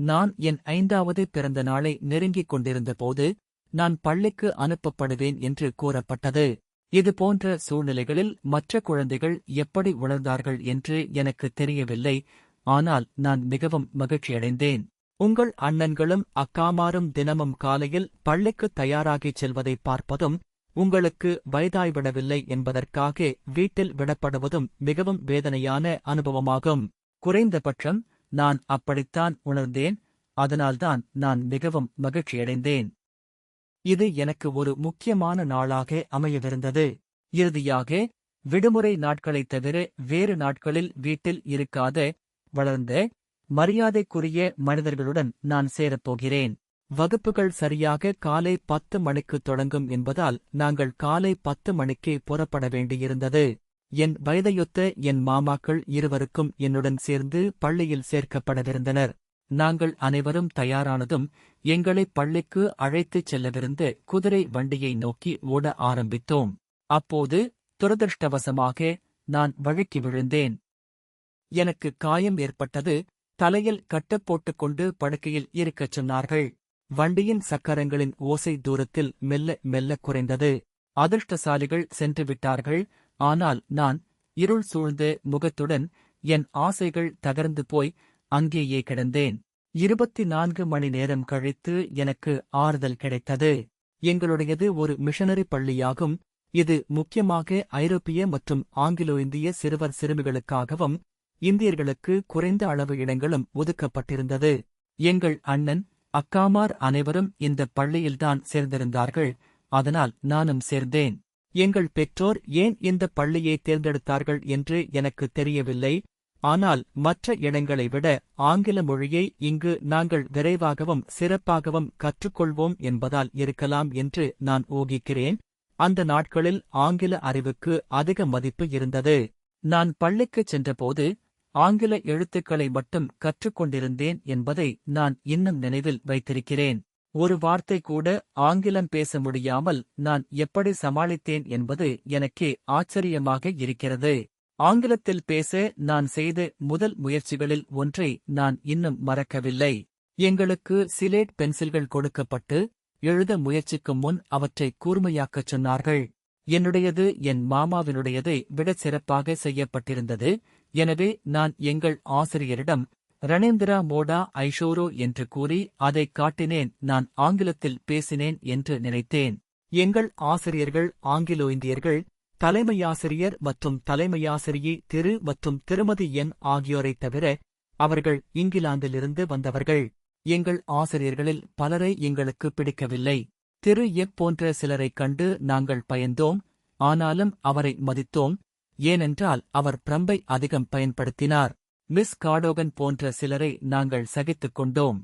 நான் என் 5வது பிறந்த நாளை நெருங்கிக் கொண்டிருந்தபோது நான் பள்ளிக்கு அனுப்பப்படுவேன் என்று கூறப்பட்டது. இதுபோன்ற சூழ்நிலைகளில் மற்ற குழந்தைகள் எப்படி உணர்ந்தார்கள் என்று எனக்கு தெரியவில்லை. ஆனால் நான் மிகவும் மகிழ்ச்சியடைந்தேன். உங்கள் அண்ணன்களும் அக்காமாரும் தினமும் காலையில் பள்ளிக்கு தயாராகிச் செல்வதைப் பார்ப்பதும் உங்களுக்கு வயதாய்விடவில்லை என்பதற்காக வீட்டில் விடப்படுவதும் மிகவும் வேதனையான அனுபவமாகும். குறைந்தபட்சம் நான் அப்படித்தான் உணர்ந்தேன். அதனால்தான் நான் மிகவும் மகிழ்ச்சியடைந்தேன். இது எனக்கு ஒரு முக்கியமான நாளாக அமையவிருந்தது. இறுதியாக, விடுமுறை நாட்களைத் தவிர வேறு நாட்களில் வீட்டில் இருக்காத, வளர்ந்த, மரியாதைக்குரிய மனிதர்களுடன் நான் சேரப்போகிறேன். வகுப்புகள் சரியாக காலை 10 மணிக்கு தொடங்கும் என்பதால் நாங்கள் காலை 10 மணிக்கே புறப்பட வேண்டியிருந்தது. என் வயதையொத்த என் மாமாக்கள் இருவருக்கும் என்னுடன் சேர்ந்து பள்ளியில் சேர்க்கப்படவிருந்தனர். நாங்கள் அனைவரும் தயாரானதும் எங்களை பள்ளிக்கு அழைத்துச் செல்லவிருந்த குதிரை வண்டியை நோக்கி ஓட ஆரம்பித்தோம். அப்போது துரதிருஷ்டவசமாக நான் வழுக்கி விழுந்தேன். எனக்கு காயம் ஏற்பட்டது. தலையில் கட்டப் போட்டுக்கொண்டு படுக்கையில் இருக்கச் சொன்னார்கள். வண்டியின் சக்கரங்களின் ஓசை தூரத்தில் மெல்ல மெல்ல குறைந்தது. அதிர்ஷ்டசாலிகள் சென்று விட்டார்கள். ஆனால் நான் இருள் சூழ்ந்த முகத்துடன் என் ஆசைகள் தகர்ந்து போய் அங்கேயே கிடந்தேன். 24 மணி நேரம் கழித்து எனக்கு ஆறுதல் கிடைத்தது. எங்களுடையது ஒரு மிஷனரி பள்ளியாகும். இது முக்கியமாக ஐரோப்பிய மற்றும் ஆங்கிலோ இந்திய சிறுவர் சிறுமிகளுக்காகவும் இந்தியர்களுக்கு குறைந்த அளவு இடங்களும் ஒதுக்கப்பட்டிருந்தது. எங்கள் அண்ணன் அக்காமார் அனைவரும் இந்த பள்ளியில்தான் சேர்ந்திருந்தார்கள். அதனால் நானும் சேர்ந்தேன். எங்கள் பெற்றோர் ஏன் இந்த பள்ளியை தேர்ந்தெடுத்தார்கள் என்று எனக்கு தெரியவில்லை. ஆனால் மற்ற இடங்களை விட ஆங்கில மொழியை இங்கு நாங்கள் விரைவாகவும் சிறப்பாகவும் கற்றுக்கொள்வோம் என்பதால் இருக்கலாம் என்று நான் ஊகிக்கிறேன். அந்த நாட்களில் ஆங்கில அறிவுக்கு அதிக மதிப்பு இருந்தது. நான் பள்ளிக்குச் சென்றபோது ஆங்கில எழுத்துக்களை மட்டும் கற்றுக்கொண்டிருந்தேன் என்பதை நான் இன்னும் நினைவில் வைத்திருக்கிறேன். ஒரு வார்த்தை கூட ஆங்கிலம் பேச முடியாமல் நான் எப்படி சமாளித்தேன் என்பது எனக்கே ஆச்சரியமாக இருக்கிறது. ஆங்கிலத்தில் பேச நான் செய்த முதல் முயற்சிகளில் ஒன்றை நான் இன்னும் மறக்கவில்லை. எங்களுக்கு சிலேட் பென்சில்கள் கொடுக்கப்பட்டு எழுத முயற்சிக்கும் முன் அவற்றை கூர்மையாக்கச் சொன்னார்கள். என்னுடையது என் மாமாவினுடையதை விடச் சிறப்பாக செய்யப்பட்டிருந்தது. எனவே நான் எங்கள் ஆசிரியரிடம் ரணேந்திரா மோடா ஐஷோரோ என்று கூறி அதைக் காட்டினேன். நான் ஆங்கிலத்தில் பேசினேன் என்று நினைத்தேன். எங்கள் ஆசிரியர்கள் ஆங்கிலோ இந்தியர்கள். தலைமையாசிரியர் மற்றும் தலைமையாசிரியை திரு மற்றும் திருமதி என் ஆகியோரைத் தவிர அவர்கள் இங்கிலாந்திலிருந்து வந்தவர்கள். எங்கள் ஆசிரியர்களில் பலரை எங்களுக்கு பிடிக்கவில்லை. திரு எப் போன்ற சிலரைக் கண்டு நாங்கள் பயந்தோம். ஆனாலும் அவரை மதித்தோம். ஏனென்றால் அவர் பிரம்பை அதிகம் பயன்படுத்தினார். மிஸ் காடோகன் போன்ற சிலரை நாங்கள் சகித்துக் கொண்டோம்.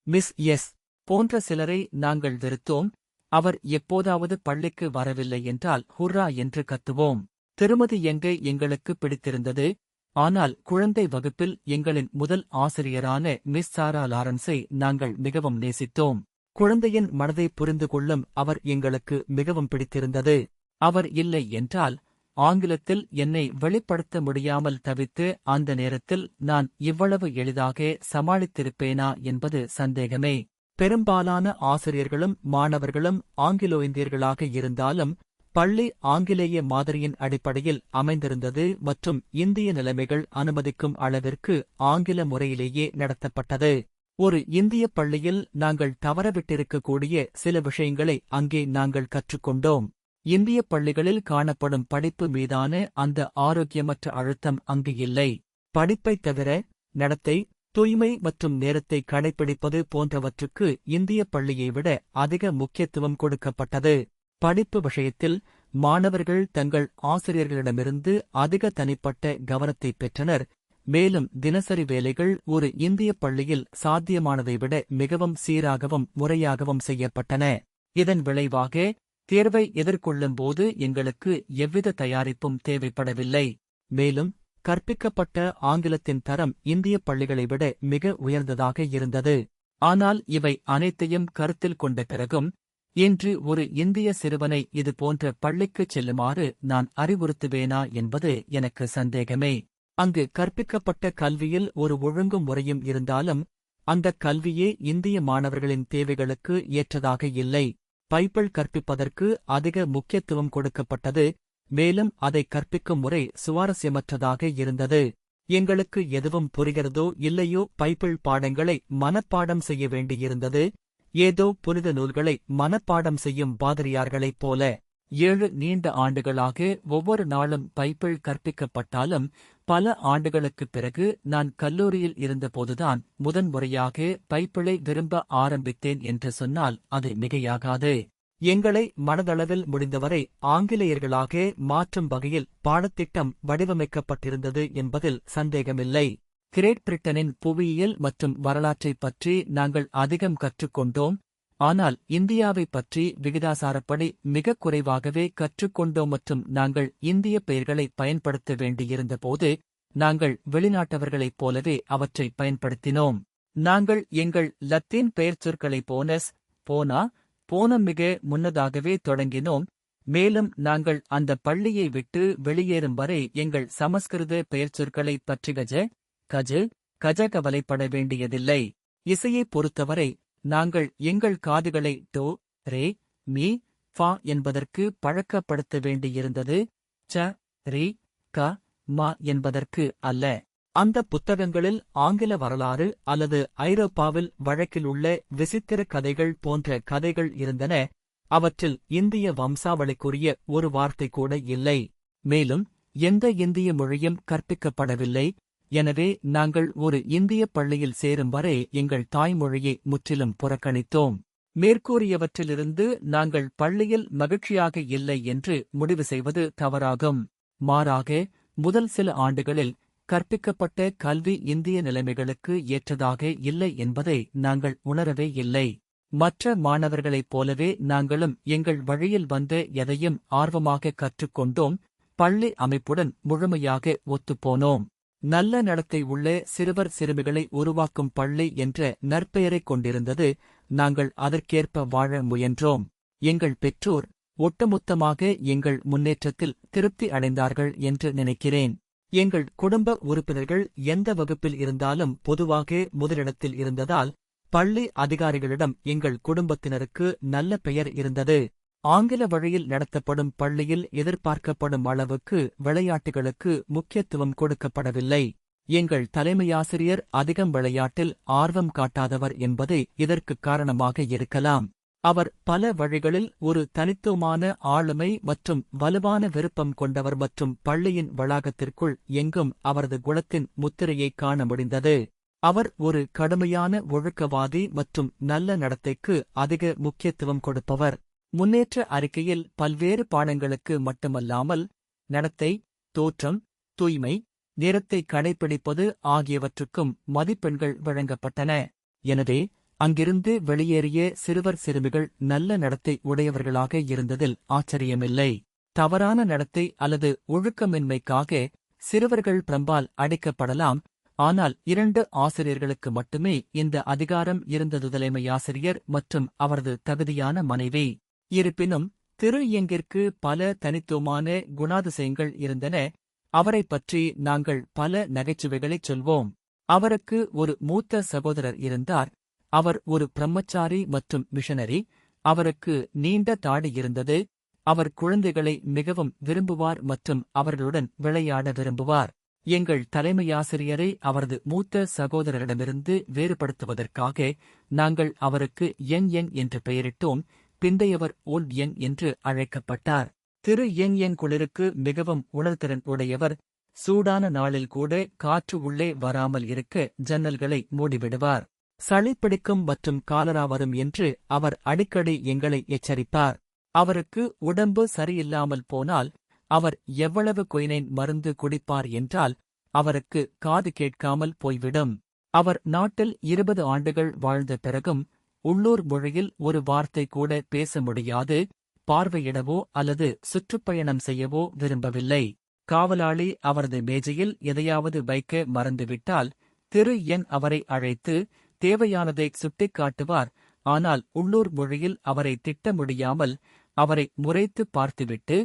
மிஸ் எஸ் போன்ற சிலரை நாங்கள் வெறுத்தோம். அவர் எப்போதாவது பள்ளிக்கு வரவில்லை என்றால் ஹுர்ரா என்று கத்துவோம். திருமதி எங்கை எங்களுக்கு பிடித்திருந்தது. ஆனால் குழந்தை வகுப்பில் எங்களின் முதல் ஆசிரியரான மிஸ் சாரா லாரன்ஸை நாங்கள் மிகவும் நேசித்தோம். குழந்தையின் மனதை புரிந்து கொள்ளும் அவர் எங்களுக்கு மிகவும் பிடித்திருந்தது. அவர் இல்லை என்றால் ஆங்கிலத்தில் என்னை வெளிப்படுத்த முடியாமல் தவித்து அந்த நேரத்தில் நான் இவ்வளவு எளிதாக சமாளித்திருப்பேனா என்பது சந்தேகமே. பெரும்பாலான ஆசிரியர்களும் மாணவர்களும் ஆங்கிலோ இந்தியர்களாக இருந்தாலும் பள்ளி ஆங்கிலேய மாதிரியின் அடிப்படையில் அமைந்திருந்தது மற்றும் இந்திய நிலைமைகள் அனுமதிக்கும் அளவிற்கு ஆங்கில முறையிலேயே நடத்தப்பட்டது. ஒரு இந்திய பள்ளியில் நாங்கள் தவறவிட்டிருக்கக்கூடிய சில விஷயங்களை அங்கே நாங்கள் கற்றுக்கொண்டோம். இந்திய பள்ளிகளில் காணப்படும் படிப்பு மீதான அந்த ஆரோக்கியமற்ற அழுத்தம் அங்கு இல்லை. படிப்பைத் தவிர நடத்தை, தூய்மை மற்றும் நேரத்தை கடைப்பிடிப்பது போன்றவற்றுக்கு இந்திய பள்ளியை விட அதிக முக்கியத்துவம் கொடுக்கப்பட்டது. படிப்பு விஷயத்தில் மாணவர்கள் தங்கள் ஆசிரியர்களிடமிருந்து அதிக தனிப்பட்ட கவனத்தை பெற்றனர். மேலும் தினசரி வேலைகள் ஒரு இந்திய பள்ளியில் சாத்தியமானதை விட மிகவும் சீராகவும் முறையாகவும் செய்யப்பட்டன. இதன் விளைவாக தேர்வை எதிர்கொள்ளும்போது எங்களுக்கு எவ்வித தயாரிப்பும் தேவைப்படவில்லை. மேலும் கற்பிக்கப்பட்ட ஆங்கிலத்தின் தரம் இந்திய பள்ளிகளை விட மிக உயர்ந்ததாக இருந்தது. ஆனால் இவை அனைத்தையும் கருத்தில் கொண்ட பிறகும் இன்று ஒரு இந்திய சிறுவனை இதுபோன்ற பள்ளிக்குச் செல்லுமாறு நான் அறிவுறுத்துவேனா என்பது எனக்கு சந்தேகமே. அங்கு கற்பிக்கப்பட்ட கல்வியில் ஒரு ஒழுங்கும் முறையும் இருந்தாலும் அந்தக் கல்வியே இந்திய மாணவர்களின் தேவைகளுக்கு ஏற்றதாக இல்லை. பைபிள் கற்பிப்பதற்கு அதிக முக்கியத்துவம் கொடுக்கப்பட்டது, மேலும் அதை கற்பிக்கும் முறை சுவாரஸ்யமற்றதாக இருந்தது. எங்களுக்கு எதுவும் புரிகிறதோ இல்லையோ பைபிள் பாடங்களை மனப்பாடம் செய்ய வேண்டியிருந்தது, ஏதோ புனித நூல்களை மனப்பாடம் செய்யும் பாதிரியார்களைப் போல. 7 நீண்ட ஆண்டுகளாக ஒவ்வொரு நாளும் பைபிள் கற்பிக்கப்பட்டாலும் பல ஆண்டுகளுக்குப் பிறகு நான் கல்லூரியில் இருந்தபோதுதான் முதன்முறையாக பைபிளை விரும்ப ஆரம்பித்தேன் என்று சொன்னால் அது மிகையாகாது. எங்களை மனதளவில் முடிந்தவரை ஆங்கிலேயர்களாக மாற்றும் வகையில் பாடத்திட்டம் வடிவமைக்கப்பட்டிருந்தது என்பதில் சந்தேகமில்லை. கிரேட் பிரிட்டனின் புவியியல் மற்றும் வரலாற்றைப் பற்றி நாங்கள் அதிகம் கற்றுக்கொண்டோம், ஆனால் இந்தியாவைப் பற்றி விகிதாசாரப்படி மிகக் குறைவாகவே கற்றுக்கொண்டோம் மற்றும் நாங்கள் இந்திய பெயர்களை பயன்படுத்த வேண்டியிருந்தபோது நாங்கள் வெளிநாட்டவர்களைப் போலவே அவற்றை பயன்படுத்தினோம். நாங்கள் எங்கள் லத்தீன் பெயர்ச்சொற்களை போனஸ், போனா, போனம் மிக முன்னதாகவே தொடங்கினோம். மேலும் நாங்கள் அந்த பள்ளியை விட்டு வெளியேறும் வரை எங்கள் சமஸ்கிருத பெயர்ச்சொற்களைப் பற்றி கஜ கவலைப்பட வேண்டியதில்லை. இசையைப் பொறுத்தவரை நாங்கள் எங்கள் காதுகளை டோ, ரே, மீ, ஃபா என்பதற்கு பழக்கப்படுத்த வேண்டியிருந்தது, ச, ரீ, க, மா என்பதற்கு அல்ல. அந்த புத்தகங்களில் ஆங்கில வரலாறு அல்லது ஐரோப்பாவில் வழக்கில் உள்ள விசித்திர கதைகள் போன்ற கதைகள் இருந்தன, அவற்றில் இந்திய வம்சாவளிக்குரிய ஒரு வார்த்தை கூட இல்லை. மேலும் எந்த இந்திய மொழியும் கற்பிக்கப்படவில்லை. எனவே நாங்கள் ஒரு இந்திய பள்ளியில் சேரும் வரை எங்கள் தாய்மொழியை முற்றிலும் புறக்கணித்தோம். மேற்கூறியவற்றிலிருந்து நாங்கள் பள்ளியில் மகிழ்ச்சியாக இல்லை என்று முடிவு செய்வது தவறாகும். மாறாக முதல் சில ஆண்டுகளில் கற்பிக்கப்பட்ட கல்வி இந்திய நிலைமைகளுக்கு ஏற்றதாக இல்லை என்பதை நாங்கள் உணரவே இல்லை. மற்ற மாணவர்களைப் போலவே நாங்களும் எங்கள் வழியில் வந்த எதையும் ஆர்வமாக கற்றுக்கொண்டோம், பள்ளி அமைப்புடன் முழுமையாக ஒத்துப்போனோம். நல்ல நடத்தை உள்ள சிறுவர் சிறுமிகளை உருவாக்கும் பள்ளி என்ற நற்பெயரைக் கொண்டிருந்தது, நாங்கள் அதற்கேற்ப வாழ முயன்றோம். எங்கள் பெற்றோர் ஒட்டுமொத்தமாக எங்கள் முன்னேற்றத்தில் திருப்தி அடைந்தார்கள் என்று நினைக்கிறேன். எங்கள் குடும்ப உறுப்பினர்கள் எந்த வகுப்பில் இருந்தாலும் பொதுவாக முதலிடத்தில் இருந்ததால் பள்ளி அதிகாரிகளிடம் எங்கள் குடும்பத்தினருக்கு நல்ல பெயர் இருந்தது. ஆங்கில வழியில் நடத்தப்படும் பள்ளியில் எதிர்பார்க்கப்படும் அளவுக்கு விளையாட்டுகளுக்கு முக்கியத்துவம் கொடுக்கப்படவில்லை. எங்கள் தலைமையாசிரியர் அதிகம் விளையாட்டில் ஆர்வம் காட்டாதவர் என்பதே இதற்குக் காரணமாக இருக்கலாம். அவர் பல வழிகளில் ஒரு தனித்துவமான ஆளுமை மற்றும் வலுவான விருப்பம் கொண்டவர் மற்றும் பள்ளியின் வளாகத்திற்குள் எங்கும் அவரது குணத்தின் முத்திரையைக் காண முடிந்தது. அவர் ஒரு கடுமையான ஒழுக்கவாதி மற்றும் நல்ல நடத்தைக்கு அதிக முக்கியத்துவம் கொடுப்பவர். முன்னேற்ற அறிக்கையில் பல்வேறு பாடங்களுக்கு மட்டுமல்லாமல் நடத்தை, தோற்றம், தூய்மை, நேரத்தை கடைப்பிடிப்பது ஆகியவற்றுக்கும் மதிப்பெண்கள் வழங்கப்பட்டன. எனவே அங்கிருந்து வெளியேறிய சிறுவர் சிறுமிகள் நல்ல நடத்தை உடையவர்களாக இருந்ததில் ஆச்சரியமில்லை. தவறான நடத்தை அல்லது ஒழுக்கமின்மைக்காக சிறுவர்கள் பிரம்பால் அடிக்கப்படலாம், ஆனால் 2 ஆசிரியர்களுக்கு மட்டுமே இந்த அதிகாரம் இருந்தது, தலைமையாசிரியர் மற்றும் அவரது தகுதியான மனைவி. இருப்பினும் திரு யங்கிற்கு பல தனித்துவமான குணாதிசயங்கள் இருந்தன. அவரைப் பற்றி நாங்கள் பல நகைச்சுவைகளைச் சொல்வோம். அவருக்கு ஒரு மூத்த சகோதரர் இருந்தார். அவர் ஒரு பிரம்மச்சாரி மற்றும் மிஷனரி. அவருக்கு நீண்ட தாடி இருந்தது. அவர் குழந்தைகளை மிகவும் விரும்புவார் மற்றும் அவர்களுடன் விளையாட விரும்புவார். எங்கள் தலைமையாசிரியரை அவரது மூத்த சகோதரரிடமிருந்து வேறுபடுத்துவதற்காக நாங்கள் அவருக்கு யங் என்று பெயரிட்டோம். பிந்தையவர் ஓல்ட் யங் என்று அழைக்கப்பட்டார். திரு யங் குளிருக்கு மிகவும் உணர்திறன் உடையவர். சூடான நாளில் கூட காற்று உள்ளே வராமல் இருக்க ஜன்னல்களை மூடிவிடுவார். சளி பிடிக்கும் மற்றும் காலரா வரும் என்று அவர் அடிக்கடி எங்களை எச்சரிப்பார். அவருக்கு உடம்பு சரியில்லாமல் போனால் அவர் எவ்வளவு குயினைன் மருந்து குடிப்பார் என்றால் அவருக்கு காது கேட்காமல் போய்விடும். அவர் நாட்டில் 20 ஆண்டுகள் வாழ்ந்த பிறகும் உள்ளூர் மொழியில் ஒரு வார்த்தை கூட பேச முடியாது. பார்வையிடவோ அல்லது சுற்றுப்பயணம் செய்யவோ விரும்பவில்லை. காவலாளி அவரது மேஜையில் எதையாவது வைக்க மறந்துவிட்டால் திரு யங் அவரை அழைத்து தேவையானதை சுட்டிக்காட்டுவார். ஆனால் உள்ளூர் மொழியில் அவரை திட்ட முடியாமல் அவரை முறைத்து பார்த்துவிட்டு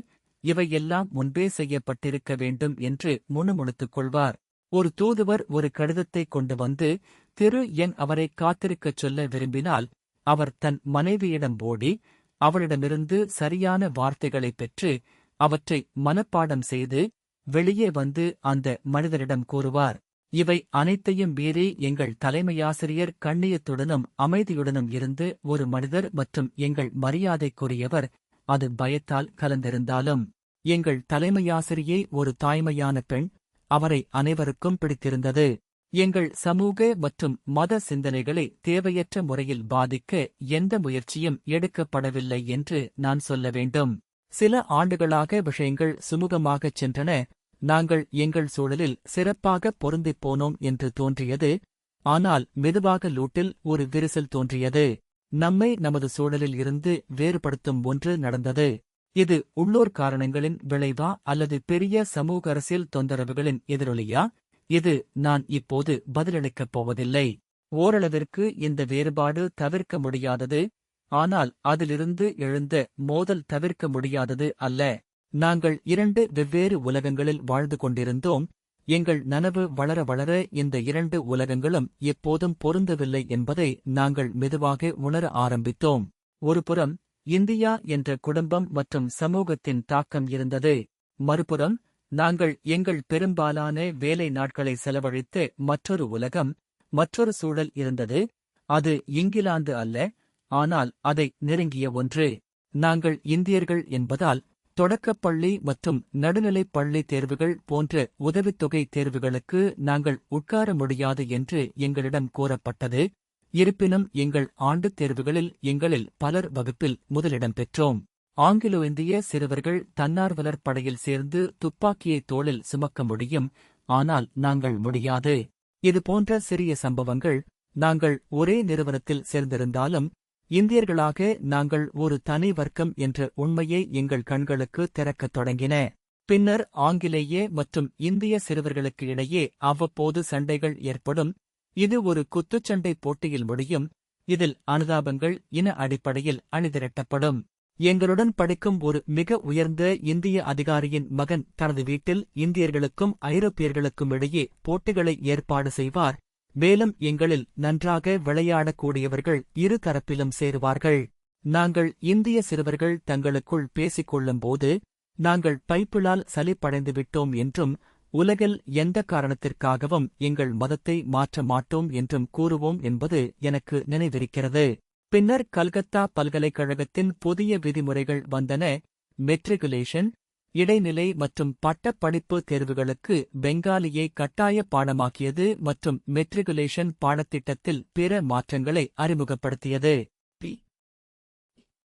இவையெல்லாம் முன்பே செய்யப்பட்டிருக்க வேண்டும் என்று முணுமுணுத்துக் கொள்வார். ஒரு தூதுவர் ஒரு கடிதத்தை கொண்டு வந்து திரு அவரை காத்திருக்கச் சொல்ல விரும்பினால் அவர் தன் மனைவியிடம் ஓடி அவளிடமிருந்து சரியான வார்த்தைகளைப் பெற்று அவற்றை மனப்பாடம் செய்து வெளியே வந்து அந்த மனிதரிடம் கூறுவார். இவை அனைத்தையும் மீறி எங்கள் தலைமையாசிரியர் கண்ணியத்துடனும் அமைதியுடனும் இருந்து ஒரு மனிதர் மற்றும் எங்கள் மரியாதைக்குரியவர், அது பயத்தால் கலந்திருந்தாலும். எங்கள் தலைமையாசிரியை ஒரு தாய்மையான பெண், அவரை அனைவருக்கும் பிடித்திருந்தது. எங்கள் சமூக மற்றும் மத சிந்தனைகளை தேவையற்ற முறையில் பாதிக்க எந்த முயற்சியும் எடுக்கப்படவில்லை என்று நான் சொல்ல வேண்டும். சில ஆண்டுகளாக விஷயங்கள் சுமூகமாகச் சென்றன. நாங்கள் எங்கள் சூழலில் சிறப்பாக பொருந்திப் போனோம் என்று தோன்றியது. ஆனால் மெதுவாக லூட்டில் ஒரு விரிசல் தோன்றியது. நம்மை நமது சூழலில் இருந்து வேறுபடுத்தும் ஒன்று நடந்தது. இது உள்ளூர் காரணங்களின் விளைவா அல்லது பெரிய சமூக அரசியல் தொந்தரவுகளின் எதிரொலியா? இது நான் இப்போது பதிலளிக்கப் போவதில்லை. ஓரளவிற்கு இந்த வேறுபாடு தவிர்க்க முடியாதது, ஆனால் அதிலிருந்து எழுந்த மோதல் தவிர்க்க முடியாதது அல்ல. நாங்கள் இரண்டு வெவ்வேறு உலகங்களில் வாழ்ந்து கொண்டிருந்தோம். எங்கள் நனவு வளர வளர இந்த இரண்டு உலகங்களும் எப்போதும் பொருந்தவில்லை என்பதை நாங்கள் மெதுவாக உணர ஆரம்பித்தோம். ஒருபுறம் இந்தியா என்ற குடும்பம் மற்றும் சமூகத்தின் தாக்கம் இருந்தது. மறுபுறம் நாங்கள் எங்கள் பெரும்பாலான வேலை நாட்களை செலவழித்த மற்றொரு உலகம், மற்றொரு சூழல் இருந்தது. அது இங்கிலாந்து அல்ல, ஆனால் அதை நெருங்கிய ஒன்று. நாங்கள் இந்தியர்கள் என்பதால் தொடக்கப்பள்ளி மற்றும் நடுநிலைப் பள்ளி தேர்வுகள் போன்ற உதவித்தொகை தேர்வுகளுக்கு நாங்கள் உட்கார முடியாது என்று எங்களிடம் கூறப்பட்டது. இருப்பினும் எங்கள் ஆண்டுத் தேர்வுகளில் எங்களில் பலர் வகுப்பில் முதலிடம் பெற்றோம். ஆங்கிலோ இந்திய சிறுவர்கள் தன்னார்வலர் படையில் சேர்ந்து துப்பாக்கியை தோளில் சுமக்க முடியும், ஆனால் நாங்கள் முடியாது. இதுபோன்ற சிறிய சம்பவங்கள், நாங்கள் ஒரே நிறுவனத்தில் சேர்ந்திருந்தாலும் இந்தியர்களாக நாங்கள் ஒரு தனி வர்க்கம் என்ற உண்மையை எங்கள் கண்களுக்கு திறக்கத் தொடங்கின. பின்னர் ஆங்கிலேய மற்றும் இந்திய சிறுவர்களுக்கு இடையே அவ்வப்போது சண்டைகள் ஏற்படும். இது ஒரு குத்துச்சண்டை போட்டியில் முடியும். இதில் அனுதாபங்கள் இன அடிப்படையில் அணிதிரட்டப்படும். எங்களுடன் படிக்கும் ஒரு மிக உயர்ந்த இந்திய அதிகாரியின் மகன் தனது வீட்டில் இந்தியர்களுக்கும் ஐரோப்பியர்களுக்கும் இடையே போட்டிகளை ஏற்பாடு செய்வார். மேலும் எங்களில் நன்றாக விளையாடக்கூடியவர்கள் இரு தரப்பிலும் சேருவார்கள். நாங்கள் இந்திய சிறுவர்கள் தங்களுக்குள் பேசிக் கொள்ளும்போது நாங்கள் பைப்பிளால் சலிப்படைந்து விட்டோம் என்றும் உலகில் எந்த காரணத்திற்காகவும் எங்கள் மதத்தை மாற்ற மாட்டோம் என்றும் கூறுவோம் என்பது எனக்கு நினைவிருக்கிறது. பின்னர் கல்கத்தா பல்கலைக்கழகத்தின் புதிய விதிமுறைகள் வந்தன. மெட்ரிகுலேஷன், இடைநிலை மற்றும் பட்டப்படிப்பு தேர்வுகளுக்கு பெங்காலியை கட்டாய பாடமாக்கியது மற்றும் மெட்ரிகுலேஷன் பாடத்திட்டத்தில் பிற மாற்றங்களை அறிமுகப்படுத்தியது.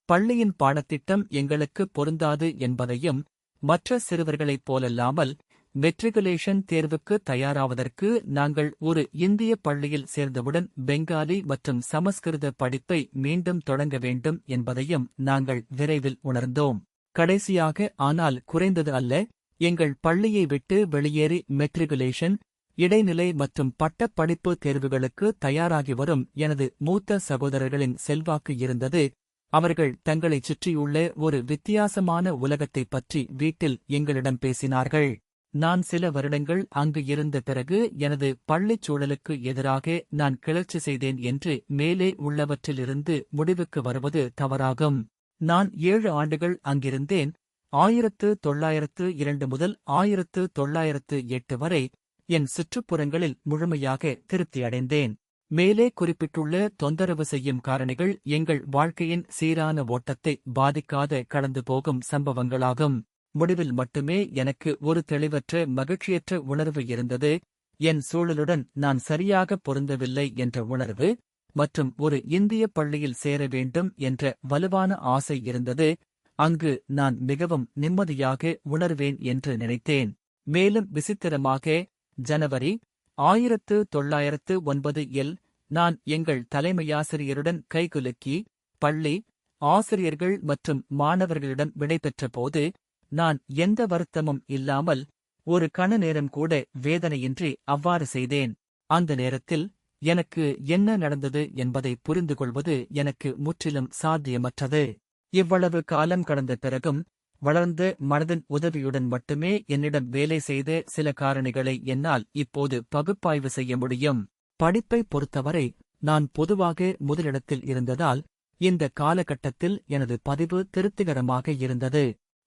பள்ளியின் பாடத்திட்டம் எங்களுக்கு பொருந்தாது என்பதையும், மற்ற சிறுவர்களைப் போலல்லாமல் மெட்ரிகுலேஷன் தேர்வுக்கு தயாராவதற்கு நாங்கள் ஒரு இந்திய பள்ளியில் சேர்ந்தவுடன் பெங்காலி மற்றும் சமஸ்கிருத படிப்பை மீண்டும் தொடங்க வேண்டும் என்பதையும் நாங்கள் விரைவில் உணர்ந்தோம். கடைசியாக, ஆனால் குறைந்தது அல்ல, எங்கள் பள்ளியை விட்டு வெளியேறி மெட்ரிகுலேஷன், இடைநிலை மற்றும் பட்டப்படிப்பு தேர்வுகளுக்கு தயாராகி வரும் எனது மூத்த சகோதரர்களின் செல்வாக்கு இருந்தது. அவர்கள் தங்களைச் சுற்றியுள்ள ஒரு வித்தியாசமான உலகத்தைப் பற்றி வீட்டில் எங்களிடம் பேசினார்கள். நான் சில வருடங்கள் அங்கு இருந்த பிறகு எனது பள்ளிச் சூழலுக்கு எதிராக நான் கிளர்ச்சி செய்தேன் என்று மேலே உள்ளவற்றிலிருந்து முடிவுக்கு வருவது தவறாகும். நான் 7 ஆண்டுகள் அங்கிருந்தேன். 1902 முதல் 1908 வரை என் சுற்றுப்புறங்களில் முழுமையாக திருப்தியடைந்தேன். மேலே குறிப்பிட்டுள்ள தொந்தரவு செய்யும் காரணிகள் எங்கள் வாழ்க்கையின் சீரான ஓட்டத்தை பாதிக்காத கடந்து போகும் சம்பவங்களாகும். முடிவில் மட்டுமே எனக்கு ஒரு தெளிவற்ற மகிழ்ச்சியற்ற உணர்வு இருந்தது. என் சூழலுடன் நான் சரியாக பொருந்தவில்லை என்ற உணர்வு மற்றும் ஒரு இந்திய பள்ளியில் சேர வேண்டும் என்ற வலுவான ஆசை இருந்தது. அங்கு நான் மிகவும் நிம்மதியாக உணர்வேன் என்று நினைத்தேன். மேலும் விசித்திரமாக, ஜனவரி 1909 நான் எங்கள் தலைமையாசிரியருடன் கைகுலுக்கி பள்ளி ஆசிரியர்கள் மற்றும் மாணவர்களிடம் விடைபெற்ற போது நான் எந்த வருத்தமும் இல்லாமல் ஒரு கண நேரம் கூட வேதனையின்றி அவ்வாறு செய்தேன். அந்த நேரத்தில் எனக்கு என்ன நடந்தது என்பதை புரிந்து கொள்வது எனக்கு முற்றிலும் சாத்தியமற்றது. இவ்வளவு காலம் கடந்த பிறகும் வளர்ந்த மனதின் உதவியுடன் மட்டுமே என்னிடம் வேலை செய்த சில காரணிகளை என்னால் இப்போது பகுப்பாய்வு செய்ய முடியும். படிப்பை பொறுத்தவரை நான் பொதுவாக முதலிடத்தில் இருந்ததால் இந்த காலகட்டத்தில் எனது பதிவு திருப்திகரமாக இருந்தது.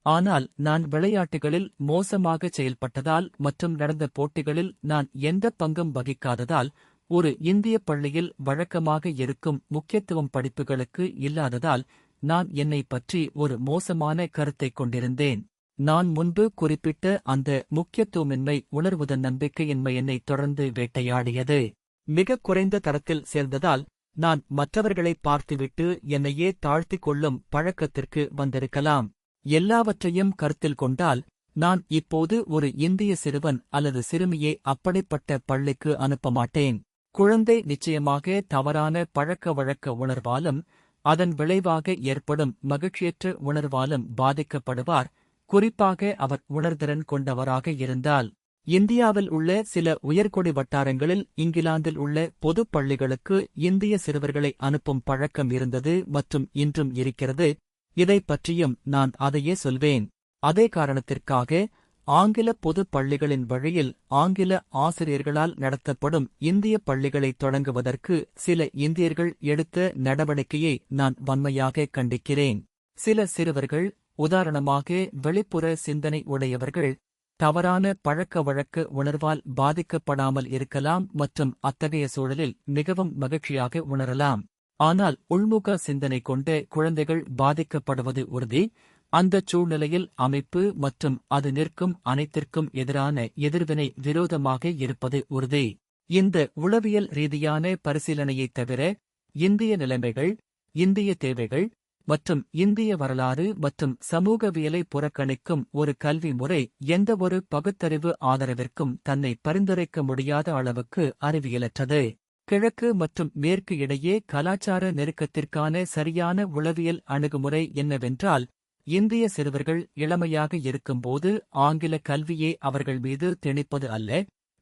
ஆனால் நான் விளையாட்டுகளில் மோசமாக செயல்பட்டதால் மற்றும் நடந்த போட்டிகளில் நான் எந்த பங்கும் வகிக்காததால் ஒரு இந்திய பள்ளியில் வழக்கமாக இருக்கும் முக்கியத்துவம் படிப்புகளுக்கு இல்லாததால் நான் என்னை பற்றி ஒரு மோசமான கருத்தைக் கொண்டிருந்தேன். நான் முன்பு குறிப்பிட்ட அந்த முக்கியத்துவமின்மை உணர்வதன் நம்பிக்கையின்மை என்னை தொடர்ந்து வேட்டையாடியது. மிக குறைந்த தரத்தில் சேர்ந்ததால் நான் மற்றவர்களை பார்த்துவிட்டு என்னையே தாழ்த்திக் கொள்ளும் பழக்கத்திற்கு வந்திருக்கலாம். எல்லாவற்றையும் கருத்தில் கொண்டால் நான் இப்போது ஒரு இந்திய சிறுவன் அல்லது சிறுமியை அப்படிப்பட்ட பள்ளிக்கு அனுப்ப மாட்டேன். குழந்தை நிச்சயமாக தவறான பழக்க வழக்க உணர்வாலும் அதன் விளைவாக ஏற்படும் மகிழ்ச்சியற்ற உணர்வாலும் பாதிக்கப்படுவார், குறிப்பாக அவர் உணர்திறன் கொண்டவராக இருந்தால். இந்தியாவில் உள்ள சில உயர்குடி வட்டாரங்களில் இங்கிலாந்தில் உள்ள பொதுப் பள்ளிகளுக்கு இந்திய சிறுவர்களை அனுப்பும் பழக்கம் இருந்தது மற்றும் இன்றும் இருக்கிறது. இதைப் பற்றியும் நான் அதையே சொல்வேன். அதே காரணத்திற்காக ஆங்கில பொதுப் பள்ளிகளின் வழியில் ஆங்கில ஆசிரியர்களால் நடத்தப்படும் இந்திய பள்ளிகளை தொடங்குவதற்கு சில இந்தியர்கள் எடுத்த நடவடிக்கையை நான் வன்மையாக கண்டிக்கிறேன். சில சிறுவர்கள், உதாரணமாக வெளிப்புற சிந்தனை உடையவர்கள், தவறான பழக்க வழக்க உணர்வால் பாதிக்கப்படாமல் இருக்கலாம் மற்றும் அத்தகைய சூழலில் மிகவும் மகிழ்ச்சியாக உணரலாம். ஆனால் உள்முக சிந்தனை கொண்ட குழந்தைகள் பாதிக்கப்படுவது உறுதி. அந்தச் சூழ்நிலையில் அமைப்பு மற்றும் அது நிற்கும் அனைத்திற்கும் எதிரான எதிர்வினை விரோதமாக இருப்பது உறுதி. இந்த உளவியல் ரீதியான பரிசீலனையைத் தவிர இந்திய நிலைமைகள், இந்திய தேவைகள் மற்றும் இந்திய வரலாறு மற்றும் சமூகவியலை புறக்கணிக்கும் ஒரு கல்வி முறை எந்தவொரு பகுத்தறிவு ஆதரவிற்கும் தன்னை பரிந்துரைக்க முடியாத அளவுக்கு அறிவியலற்றது. கிழக்கு மற்றும் மேற்கு இடையே கலாச்சார நெருக்கத்திற்கான சரியான உளவியல் அணுகுமுறை என்னவென்றால், இந்திய சிறுவர்கள் இளமையாக இருக்கும்போது ஆங்கில கல்வியே அவர்கள் மீது திணிப்பது அல்ல,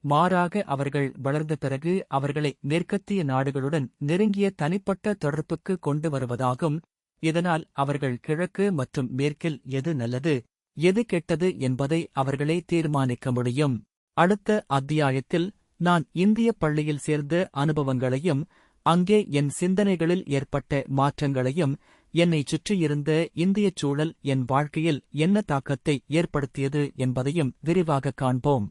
மாறாக அவர்கள் வளர்ந்த பிறகு அவர்களை மேற்கத்திய நாடுகளுடன் நெருங்கிய தனிப்பட்ட தொடர்புக்கு கொண்டு வருவதாகும். இதனால் அவர்கள் கிழக்கு மற்றும் மேற்கில் எது நல்லது, எது கெட்டது என்பதை அவர்களே தீர்மானிக்க முடியும். அடுத்த அத்தியாயத்தில் நான் இந்திய பள்ளியில் சேர்ந்த அனுபவங்களையும் அங்கே என் சிந்தனைகளில் ஏற்பட்ட மாற்றங்களையும் என்னைச் சுற்றியிருந்த இந்தியச் சூழல் என் வாழ்க்கையில் என்ன தாக்கத்தை ஏற்படுத்தியது என்பதையும் விரிவாகக் காண்போம்.